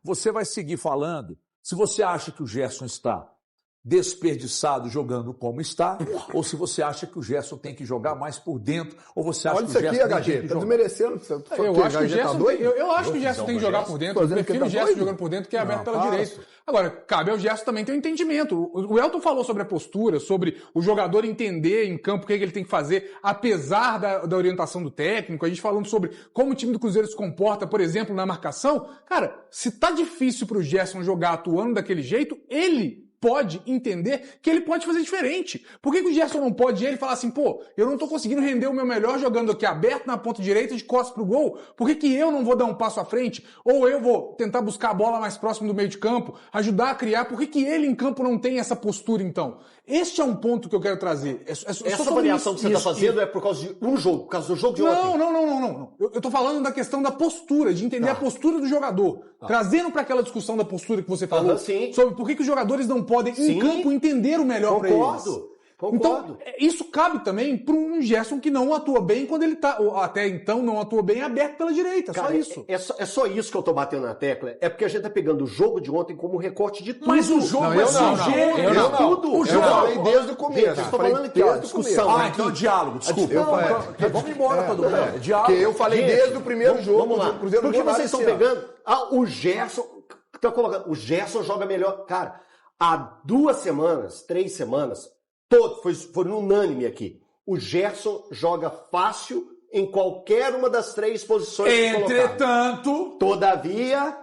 você vai seguir falando se você acha que o Gerson está desperdiçado jogando como está, ou se você acha que o Gerson tem que jogar mais por dentro, ou você acha que o Gerson tem que jogar. Olha isso aqui, HG, tá desmerecendo. Eu acho que o Gerson, eu acho que o Gerson tem que jogar por dentro. Eu prefiro o Gerson jogando por dentro que é aberto pela direita. Agora, cabe ao Gerson também ter um entendimento. O Elton falou sobre a postura, sobre o jogador entender em campo o que ele tem que fazer, apesar da orientação do técnico. A gente falando sobre como o time do Cruzeiro se comporta, por exemplo, na marcação. Cara, se tá difícil pro Gerson jogar atuando daquele jeito, ele pode entender que ele pode fazer diferente. Por que o Gerson não pode ele falar assim, pô, eu não tô conseguindo render o meu melhor jogando aqui aberto na ponta direita de costas pro gol, por que eu não vou dar um passo à frente? Ou eu vou tentar buscar a bola mais próximo do meio de campo, ajudar a criar, por que ele em campo não tem essa postura então? Este é um ponto que eu quero trazer. Essa avaliação que você está fazendo é por causa de um jogo, por causa do jogo de ontem? Não. Eu tô falando da questão da postura, de entender a postura do jogador. Trazendo para aquela discussão da postura que você falou, sobre por que os jogadores não podem, em campo, entender o melhor para eles. Concordo. Então, isso cabe também para um Gerson que não atua bem quando ele tá, ou até então não atua bem, aberto pela direita. Cara, só isso. É só isso que eu tô batendo na tecla. É porque a gente tá pegando o jogo de ontem como recorte de tudo. Mas o jogo é sujeito. Eu tudo. O jogo eu falei desde o começo. Eu tô falando aqui, ó, discussão. Então, diálogo, desculpa. Vamos embora, todo mundo. Diálogo. Porque eu falei desde o primeiro jogo. Vamos lá. Por que vocês estão pegando? O Gerson... Tá colocando, o Gerson joga melhor. Cara, há 2 semanas, 3 semanas, foi unânime aqui. O Gerson joga fácil em qualquer uma das 3 posições que Entretanto... Todavia...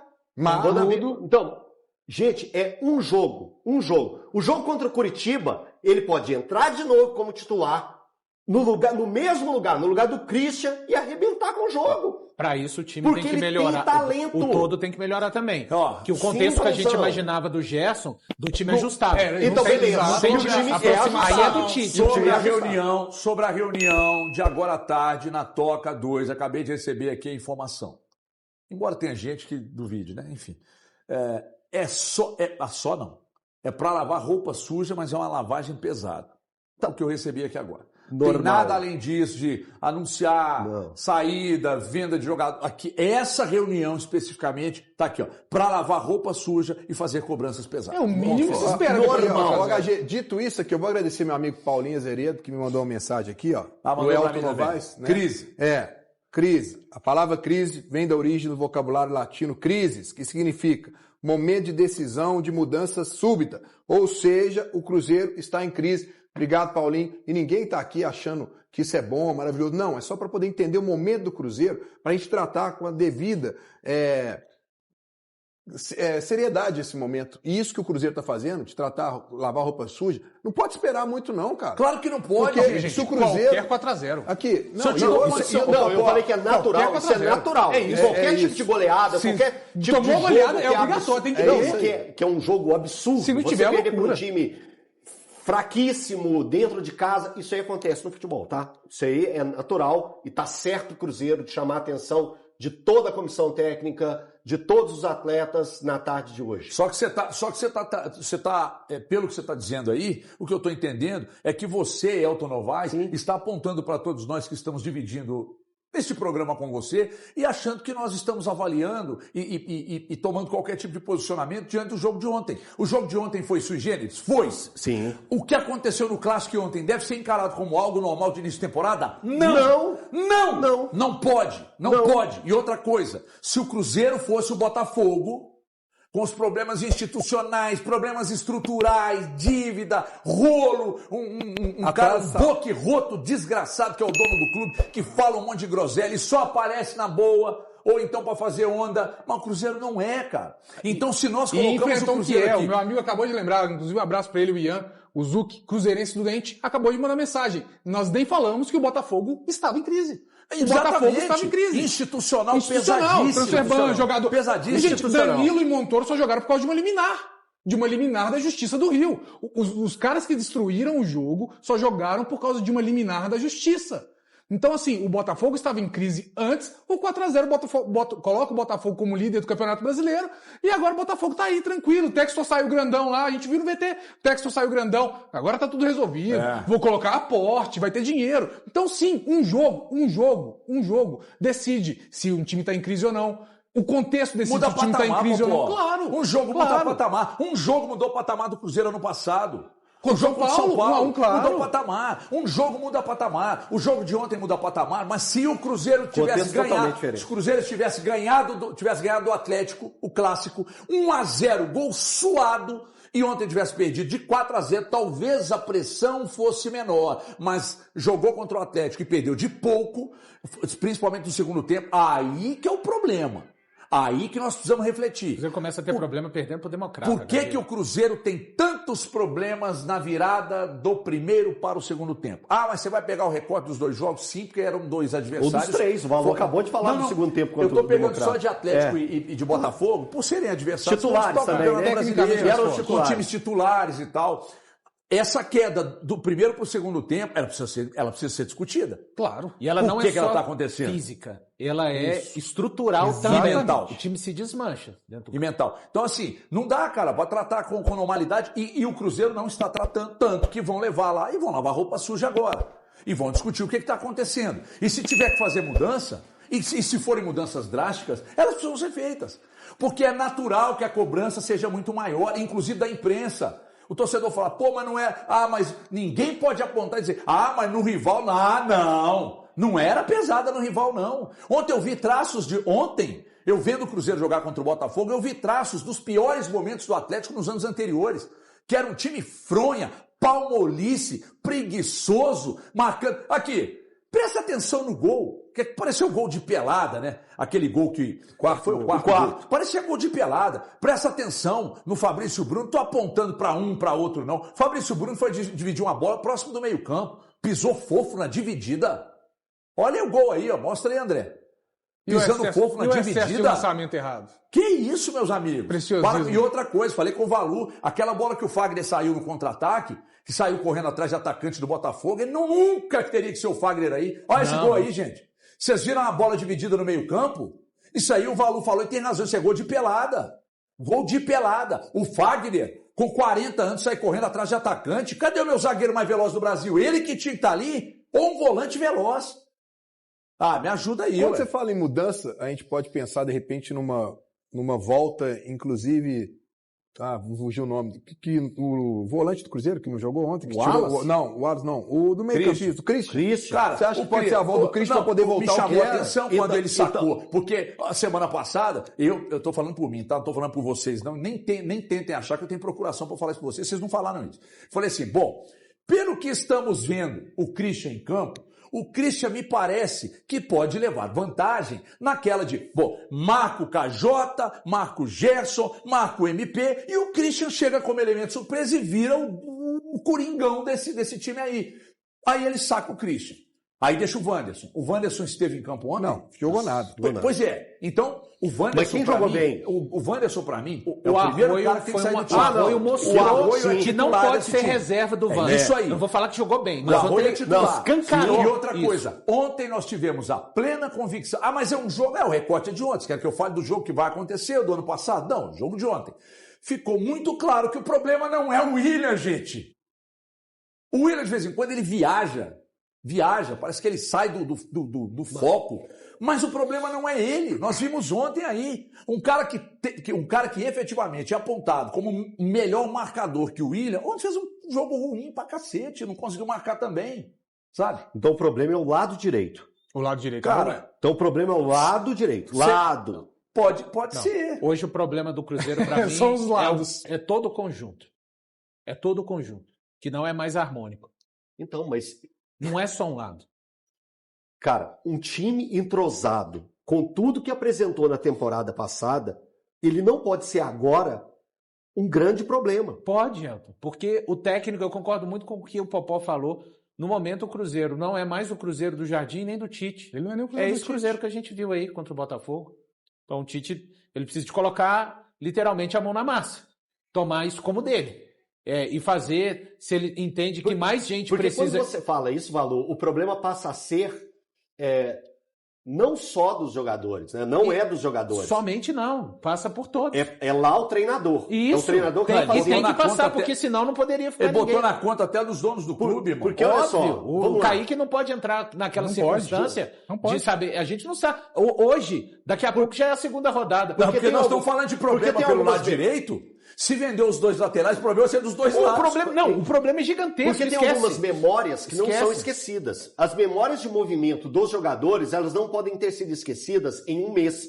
Então, gente, é um jogo. O jogo contra o Curitiba, ele pode entrar de novo como titular, no mesmo lugar, no lugar do Christian, e arrebentar com o jogo. Para isso o time tem que melhorar. Tem talento. O todo tem que melhorar também. Que o contexto que a gente imaginava do Gerson, do time ajustado. Então, beleza. Aí é do Tite. Sobre a reunião de agora à tarde na Toca 2, acabei de receber aqui a informação. Embora tenha gente que duvide, né? Enfim. É para lavar roupa suja, mas é uma lavagem pesada. É o que eu recebi aqui agora. Normal. Tem nada além disso de anunciar saída, venda de jogador. Aqui, essa reunião especificamente está aqui, ó, para lavar roupa suja e fazer cobranças pesadas. É o mínimo que se espera. Normal. HG, dito isso aqui, eu vou agradecer meu amigo Paulinho Azeredo, que me mandou uma mensagem aqui, ó. O Elton Novaes, né? Crise. Crise. A palavra crise vem da origem do vocabulário latino crises, que significa momento de decisão, de mudança súbita. Ou seja, o Cruzeiro está em crise. Obrigado, Paulinho. E ninguém está aqui achando que isso é bom, maravilhoso. Não, é só para poder entender o momento do Cruzeiro, para a gente tratar com a devida seriedade esse momento. E isso que o Cruzeiro está fazendo, de lavar roupa suja, não pode esperar muito não, cara. Claro que não pode, porque gente. Se o Cruzeiro... Qualquer 4-0. Aqui. Eu falei que é natural. Isso é natural. Qualquer tipo de goleada, qualquer tipo de jogo... goleada é obrigatório, tem que ter. Que é um jogo absurdo. Se não tiver, você perder para um time fraquíssimo dentro de casa, isso aí acontece no futebol, tá? Isso aí é natural e tá certo o Cruzeiro de chamar a atenção de toda a comissão técnica, de todos os atletas na tarde de hoje. Só que você tá, pelo que você está dizendo aí, o que eu estou entendendo é que você, Elton Novaes, está apontando para todos nós que estamos dividindo este programa com você e achando que nós estamos avaliando e tomando qualquer tipo de posicionamento diante do jogo de ontem. O jogo de ontem foi sui generis? Foi. Sim. O que aconteceu no Clássico ontem deve ser encarado como algo normal de início de temporada? Não pode. Não pode. E outra coisa, se o Cruzeiro fosse o Botafogo, com os problemas institucionais, problemas estruturais, dívida, rolo, um cara boquirroto desgraçado que é o dono do clube, que fala um monte de groselha e só aparece na boa, ou então para fazer onda. Mas o Cruzeiro não é, cara. Então se nós colocamos o Cruzeiro aqui... O meu amigo acabou de lembrar, inclusive um abraço para ele, o Ian, o Zuc, cruzeirense do Dente, acabou de mandar mensagem. Nós nem falamos que o Botafogo estava em crise. O Botafogo estava em crise. Institucional pesadíssimo. Transferban, jogador pesadíssimo. Gente, Danilo e Montoro só jogaram por causa de uma liminar. De uma liminar da Justiça do Rio. Os caras que destruíram o jogo só jogaram por causa de uma liminar da Justiça. Então, assim, o Botafogo estava em crise antes, o 4-0 coloca o Botafogo como líder do Campeonato Brasileiro, e agora o Botafogo tá aí, tranquilo. O Textor saiu grandão lá, a gente viu no VT, o Textor saiu grandão, agora tá tudo resolvido. Vou colocar aporte, vai ter dinheiro. Então, sim, um jogo decide se um time tá em crise ou não. o contexto desse muda time tá em crise ou não. Claro. Um jogo muda patamar. Um jogo mudou o patamar do Cruzeiro ano passado. O jogo contra São Paulo mudou o patamar. Um jogo muda patamar. O jogo de ontem muda patamar. Mas se o Cruzeiro tivesse ganhado, se o Cruzeiro tivesse ganhado do Atlético, o clássico, 1-0, gol suado, e ontem tivesse perdido de 4-0, talvez a pressão fosse menor. Mas jogou contra o Atlético e perdeu de pouco, principalmente no segundo tempo. Aí que é o problema. Aí que nós precisamos refletir. O Cruzeiro começa a ter problema perdendo pro Democrata. Por que o Cruzeiro tem tantos problemas na virada do primeiro para o segundo tempo? Ah, mas você vai pegar o recorte dos dois jogos? Sim, porque eram dois adversários. Ou dos três. O Valor acabou de falar no segundo tempo contra o Democrata. Eu estou pegando só de Atlético e de Botafogo, por serem adversários. Titulares também, né? Com times titulares e tal. Essa queda do primeiro para o segundo tempo, ela precisa ser discutida. Claro. E ela não é só ela tá acontecendo? Física. Ela é estrutural também. E mental. O time se desmancha. E mental. Então, assim, não dá, cara, pode tratar com normalidade. E o Cruzeiro não está tratando tanto que vão levar lá e vão lavar roupa suja agora. E vão discutir o que está acontecendo. E se tiver que fazer mudança, e se forem mudanças drásticas, elas precisam ser feitas. Porque é natural que a cobrança seja muito maior, inclusive da imprensa. O torcedor fala, pô, mas não é... Ah, mas ninguém pode apontar e dizer, ah, mas no rival... Ah, não. Não era pesada no rival, não. Ontem eu vi traços de... Ontem, eu vendo o Cruzeiro jogar contra o Botafogo, eu vi traços dos piores momentos do Atlético nos anos anteriores. Que era um time fronha, palmolice, preguiçoso, marcando... Aqui, presta atenção no gol. Que pareceu gol de pelada, né? Aquele gol que... Foi o quarto gol. Parecia gol de pelada. Presta atenção no Fabrício Bruno. Não tô apontando para um, para outro, não. Fabrício Bruno foi dividir uma bola próximo do meio campo. Pisou fofo na dividida. Olha o gol aí, ó. Mostra aí, André. Pisando fofo na dividida. De lançamento errado. Que isso, meus amigos? Preciosismo. E outra coisa, falei com o Valu, aquela bola que o Fagner saiu no contra-ataque, que saiu correndo atrás de atacante do Botafogo, ele nunca teria que ser o Fagner aí. Olha esse gol aí, gente. Vocês viram a bola dividida no meio campo? Isso aí o Valu falou e tem razão, isso é gol de pelada. Gol de pelada. O Fagner, com 40 anos, sai correndo atrás de atacante. Cadê o meu zagueiro mais veloz do Brasil? Ele que tinha que estar ali, ou um volante veloz. Ah, me ajuda aí. Quando você fala em mudança, a gente pode pensar, de repente, numa volta, inclusive... Ah, fugiu o nome. O volante do Cruzeiro, que não jogou ontem. Que o Wallace? Não, o Wallace não. O do meio campista, o Christian. Cara, você acha que pode ser a volta do Christian para poder voltar ao que era? Me chamou a atenção quando ele sacou. Então... Porque a semana passada, eu tô falando por mim, tá? Não tô falando por vocês, não. Nem tentem achar que eu tenho procuração para falar isso por vocês. Vocês não falaram isso. Falei assim, bom, pelo que estamos vendo o Christian em campo, o Christian me parece que pode levar vantagem naquela de, bom, marca o KJ, marca o Gerson, marca o MP, e o Christian chega como elemento surpresa e vira o coringão desse time aí. Aí ele saca o Christian. Aí deixa o Wanderson. O Wanderson esteve em campo ontem? Não, jogou nada. Pois é. Então, o Wanderson. Mas quem jogou bem? O Wanderson, pra mim, é o primeiro cara que tem que sair do time. O Arroio mostrou que não pode ser reserva do Wanderson. Isso aí. Não vou falar que jogou bem, mas ontem ele titular. Escancarou. E outra coisa, ontem nós tivemos a plena convicção. Ah, mas é um jogo, o recorte é de ontem. Você quer que eu fale do jogo que vai acontecer do ano passado? Não, jogo de ontem. Ficou muito claro que o problema não é o William, gente. O William, de vez em quando, ele viaja, parece que ele sai do foco, mas o problema não é ele. Nós vimos ontem aí um cara que efetivamente é apontado como o melhor marcador que o William, ontem fez um jogo ruim pra cacete, não conseguiu marcar também, sabe? Então o problema é o lado direito. O lado direito. Cara, então o problema é o lado direito. Lado. Pode ser. Hoje o problema do Cruzeiro pra mim são os lados. É todo o conjunto. É todo o conjunto, que não é mais harmônico. Então, mas... Não é só um lado. Cara, um time entrosado, com tudo que apresentou na temporada passada, ele não pode ser agora um grande problema. Pode, Elton, porque o técnico, eu concordo muito com o que o Popó falou, no momento o Cruzeiro não é mais o Cruzeiro do Jardim nem do Tite. Ele não é nem o Cruzeiro esse Cruzeiro que a gente viu aí contra o Botafogo. Então o Tite, ele precisa de colocar literalmente a mão na massa, tomar isso como dele. E fazer, se ele entende que mais gente porque precisa... Porque quando você fala isso, Valor, o problema passa a ser não só dos jogadores, né? Não é dos jogadores. Somente não, passa por todos. É lá o treinador. Isso. É o treinador que vai fazer. Tem que passar, porque senão não poderia ficar Ele botou ninguém. na conta até dos donos do clube, mano. Porque olha só, o Kaique não pode entrar naquela circunstância de saber. A gente não sabe. Hoje, daqui a pouco já é a segunda rodada. Porque nós estamos falando de problema pelo lado direito. Se vender os dois laterais, o problema vai ser dos dois lados. O problema é gigantesco. Porque tem algumas memórias que não são esquecidas. As memórias de movimento dos jogadores, elas não podem ter sido esquecidas em um mês.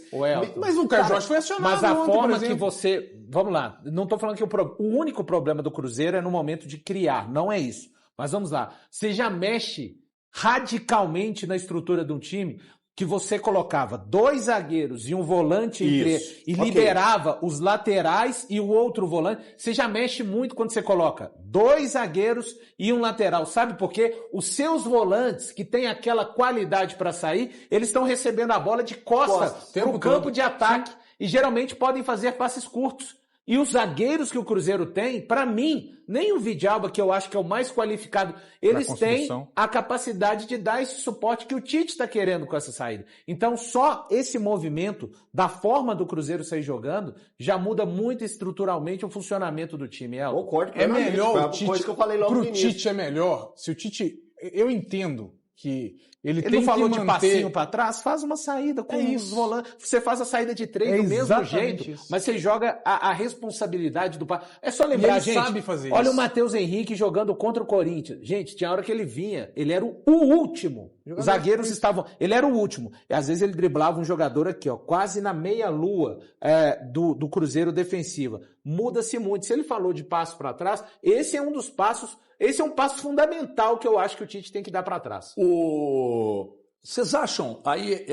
Mas o Caio Jorge foi acionado. Mas a forma que você... Vamos lá, não estou falando que o único problema do Cruzeiro é no momento de criar, não é isso. Mas vamos lá, você já mexe radicalmente na estrutura de um time que você colocava 2 zagueiros e um volante e liberava os laterais e o outro volante. Você já mexe muito quando você coloca 2 zagueiros e um lateral. Sabe por quê? Os seus volantes, que têm aquela qualidade para sair, eles estão recebendo a bola de costas para o campo de ataque e geralmente podem fazer passes curtos. E os zagueiros que o Cruzeiro tem, para mim, nem o Vidalba, que eu acho que é o mais qualificado, eles têm a capacidade de dar esse suporte que o Tite está querendo com essa saída. Então, só esse movimento, da forma do Cruzeiro sair jogando, já muda muito estruturalmente o funcionamento do time. Concordo. É melhor o Tite, que eu falei logo no início. Tite é melhor, se o Tite... Eu entendo que ele tem não falou que de manter... passinho para trás, faz uma saída com os volantes. Você faz a saída de 3 do mesmo jeito, mas você joga a responsabilidade do passe. É só lembrar, gente, sabe fazer olha isso. o Matheus Henrique jogando contra o Corinthians. Gente, tinha hora que ele vinha, ele era o último. Os zagueiros estavam... Ele era o último. E às vezes ele driblava um jogador aqui, ó, quase na meia-lua do Cruzeiro defensiva. Muda-se muito. Se ele falou de passo para trás, esse é um dos passos... Esse é um passo fundamental que eu acho que o Tite tem que dar para trás. Vocês acham... Aí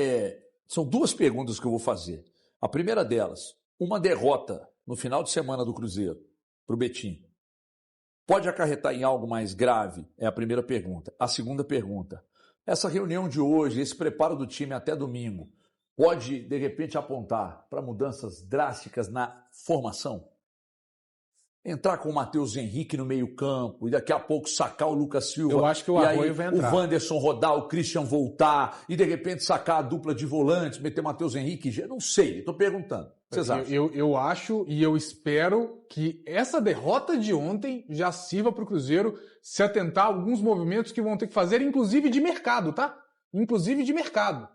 são 2 perguntas que eu vou fazer. A primeira delas, uma derrota no final de semana do Cruzeiro para o Betim pode acarretar em algo mais grave? É a primeira pergunta. A segunda pergunta, essa reunião de hoje, esse preparo do time até domingo, pode, de repente, apontar para mudanças drásticas na formação? Entrar com o Matheus Henrique no meio-campo e daqui a pouco sacar o Lucas Silva. Eu acho que o Arroio vai entrar. O Wanderson rodar, o Christian voltar e de repente sacar a dupla de volantes, meter o Matheus Henrique. Eu não sei, estou perguntando. Vocês acham? Eu acho e eu espero que essa derrota de ontem já sirva para o Cruzeiro se atentar a alguns movimentos que vão ter que fazer, inclusive de mercado, tá? Inclusive de mercado.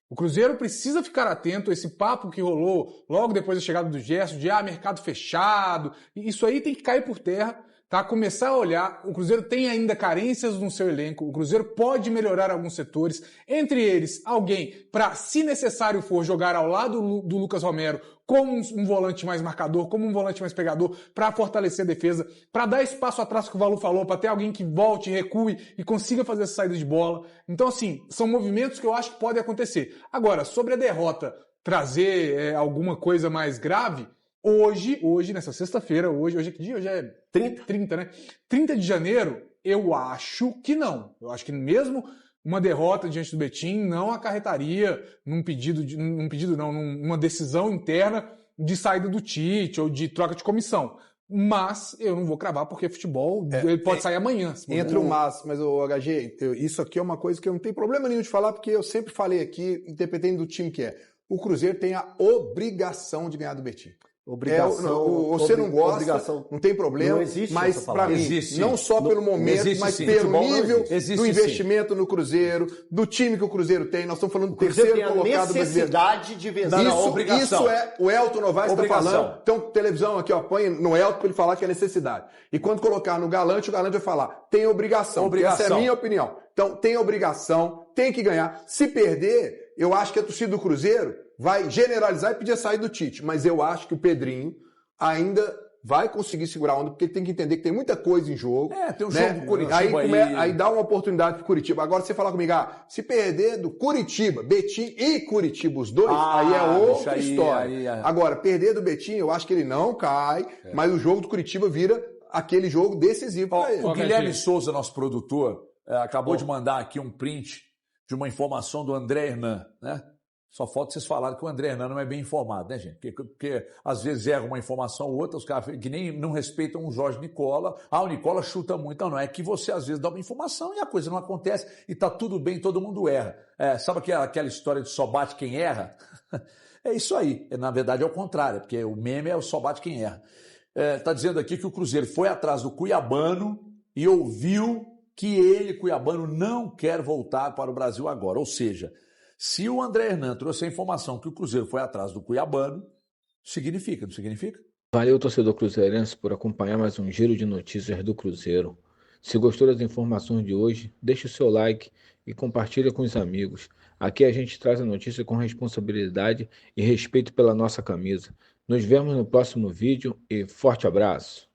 O Cruzeiro precisa ficar atento a esse papo que rolou logo depois da chegada do Gerson, de mercado fechado. Isso aí tem que cair por terra, tá? Começar a olhar. O Cruzeiro tem ainda carências no seu elenco. O Cruzeiro pode melhorar alguns setores. Entre eles, alguém para, se necessário for, jogar ao lado do Lucas Romero como um volante mais marcador, como um volante mais pegador, para fortalecer a defesa, para dar espaço atrás que o Valu falou, para ter alguém que volte, recue e consiga fazer essa saída de bola. Então, assim, são movimentos que eu acho que podem acontecer. Agora, sobre a derrota trazer alguma coisa mais grave, hoje, nessa sexta-feira, hoje é que dia? Hoje é 30, né? 30 de janeiro, eu acho que não. Eu acho que mesmo uma derrota diante do Betim não acarretaria numa decisão interna de saída do Tite ou de troca de comissão. Mas eu não vou cravar porque futebol ele pode sair amanhã. Entre o mas o HG, isso aqui é uma coisa que eu não tenho problema nenhum de falar, porque eu sempre falei aqui, independente do time que é, o Cruzeiro tem a obrigação de ganhar do Betim. Você não gosta, obrigação. Não tem problema, não existe, mas para mim, não só pelo momento, mas pelo nível do investimento no Cruzeiro, do time que o Cruzeiro tem. Nós estamos falando do terceiro colocado brasileiro. Necessidade de vencer. Isso é o Elton Novaes está falando. Então, televisão aqui, ó, põe no Elton para ele falar que é necessidade. E quando colocar no Galante, o Galante vai falar, tem obrigação. Essa é a minha opinião. Então, tem obrigação, tem que ganhar. Se perder, eu acho que a torcida do Cruzeiro vai generalizar e pedir a saída do Tite. Mas eu acho que o Pedrinho ainda vai conseguir segurar a onda, porque ele tem que entender que tem muita coisa em jogo. Tem um jogo do Curitiba aí dá uma oportunidade pro Curitiba. Agora, você falar comigo, se perder do Curitiba, Betim e Curitiba, os dois, aí é outra história. Agora, perder do Betim, eu acho que ele não cai, mas o jogo do Curitiba vira aquele jogo decisivo para ele. O Guilherme Souza, nosso produtor, acabou de mandar aqui um print de uma informação do André Hernan, né? Só falta vocês falarem que o André Hernan não é bem informado, né, gente? Porque às vezes erra uma informação ou outra, os caras que nem não respeitam o Jorge Nicola. O Nicola chuta muito. Não, é que você às vezes dá uma informação e a coisa não acontece e tá tudo bem, todo mundo erra. Sabe aquela história de só bate quem erra? É isso aí. Na verdade é o contrário, porque o meme é o só bate quem erra. Tá dizendo aqui que o Cruzeiro foi atrás do Cuiabano e ouviu que ele, Cuiabano, não quer voltar para o Brasil agora. Ou seja, se o André Hernan trouxe a informação que o Cruzeiro foi atrás do Cuiabano, significa, não significa? Valeu, torcedor cruzeirense, por acompanhar mais um giro de notícias do Cruzeiro. Se gostou das informações de hoje, deixe o seu like e compartilhe com os amigos. Aqui a gente traz a notícia com responsabilidade e respeito pela nossa camisa. Nos vemos no próximo vídeo e forte abraço!